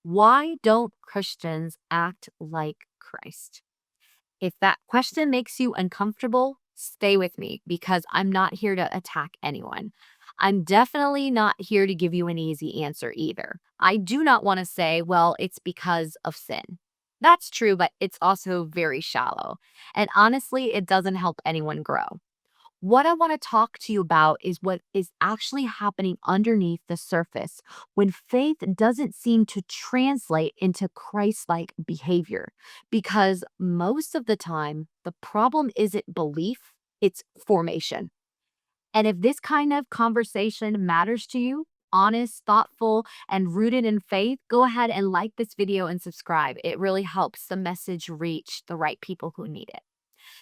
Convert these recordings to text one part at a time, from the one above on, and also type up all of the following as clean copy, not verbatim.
Why don't Christians act like Christ? If that question makes you uncomfortable, stay with me because I'm not here to attack anyone. I'm definitely not here to give you an easy answer either. I do not want to say, well, it's because of sin. That's true, but it's also very shallow. And honestly, it doesn't help anyone grow. What I want to talk to you about is what is actually happening underneath the surface when faith doesn't seem to translate into Christ like behavior. Because most of the time, the problem isn't belief, it's formation. And if this kind of conversation matters to you, honest, thoughtful, and rooted in faith, go ahead and like this video and subscribe. It really helps the message reach the right people who need it.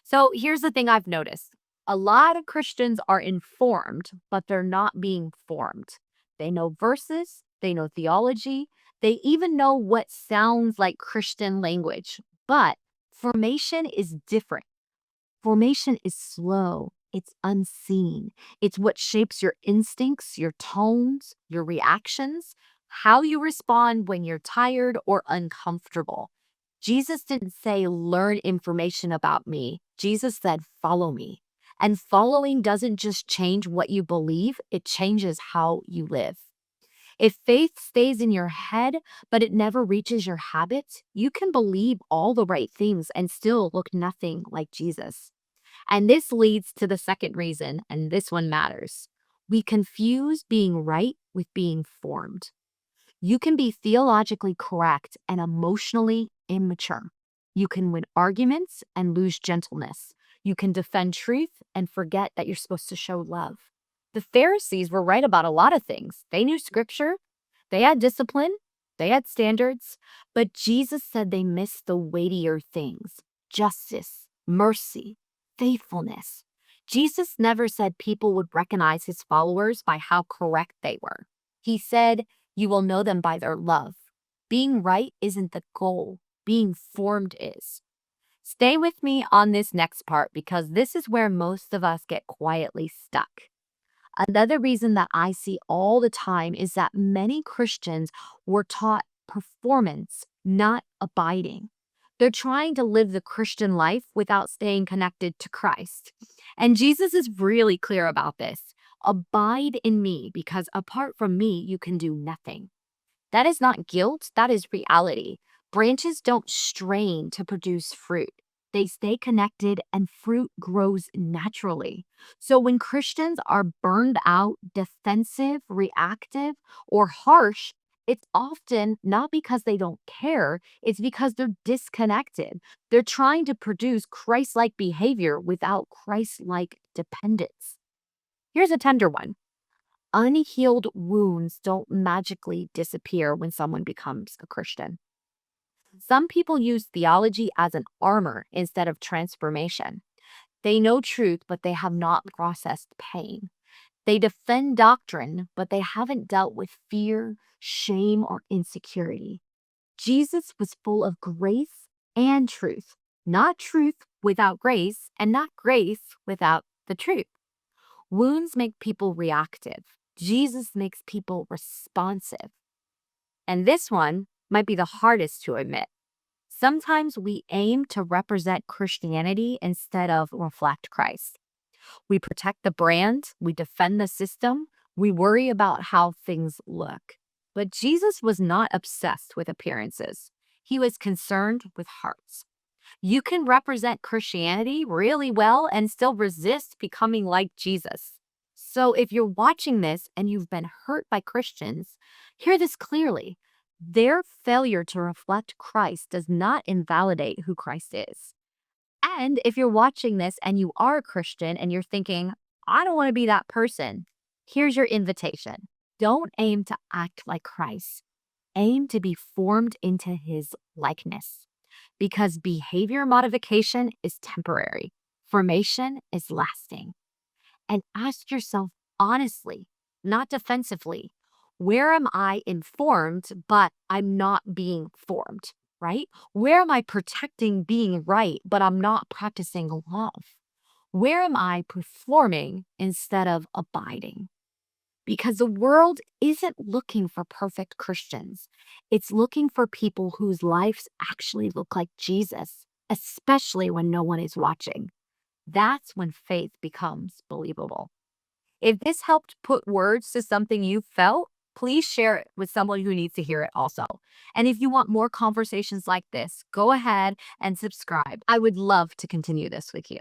So here's the thing I've noticed. A lot of Christians are informed, but they're not being formed. They know verses, they know theology, they even know what sounds like Christian language. But formation is different. Formation is slow, it's unseen. It's what shapes your instincts, your tones, your reactions, how you respond when you're tired or uncomfortable. Jesus didn't say, learn information about me. Jesus said, follow me. And following doesn't just change what you believe, it changes how you live. If faith stays in your head, but it never reaches your habits, you can believe all the right things and still look nothing like Jesus. And this leads to the second reason, and this one matters. We confuse being right with being formed. You can be theologically correct and emotionally immature. You can win arguments and lose gentleness. You can defend truth and forget that you're supposed to show love. The Pharisees were right about a lot of things. They knew scripture, they had discipline, they had standards, but Jesus said they missed the weightier things: justice, mercy, faithfulness. Jesus never said people would recognize his followers by how correct they were. He said, you will know them by their love. Being right isn't the goal, being formed is. Stay with me on this next part because this is where most of us get quietly stuck. Another reason that I see all the time is that many Christians were taught performance, not abiding. They're trying to live the Christian life without staying connected to Christ. And Jesus is really clear about this. Abide in me, because apart from me, you can do nothing. That is not guilt, that is reality. Branches don't strain to produce fruit. They stay connected and fruit grows naturally. So when Christians are burned out, defensive, reactive, or harsh, it's often not because they don't care, it's because they're disconnected. They're trying to produce Christ like behavior without Christ like dependence. Here's a tender one. Unhealed wounds don't magically disappear when someone becomes a Christian. Some people use theology as an armor instead of transformation. They know truth, but they have not processed pain. They defend doctrine, but they haven't dealt with fear, shame, or insecurity. Jesus was full of grace and truth, not truth without grace, and not grace without the truth. Wounds make people reactive. Jesus makes people responsive. And this one might be the hardest to admit. Sometimes we aim to represent Christianity instead of reflect Christ. We protect the brand, we defend the system, we worry about how things look. But Jesus was not obsessed with appearances. He was concerned with hearts. You can represent Christianity really well and still resist becoming like Jesus. So if you're watching this and you've been hurt by Christians, hear this clearly. Their failure to reflect Christ does not invalidate who Christ is. And if you're watching this and you are a Christian and you're thinking, I don't want to be that person, here's your invitation. Don't aim to act like Christ. Aim to be formed into his likeness, because behavior modification is temporary, formation is lasting. And ask yourself honestly, not defensively, where am I informed, but I'm not being formed, right? Where am I protecting being right, but I'm not practicing love? Where am I performing instead of abiding? because the world isn't looking for perfect Christians. It's looking for people whose lives actually look like Jesus, especially when no one is watching. That's when faith becomes believable. If this helped put words to something you felt, please share it with someone who needs to hear it also. And if you want more conversations like this, go ahead and subscribe. I would love to continue this with you.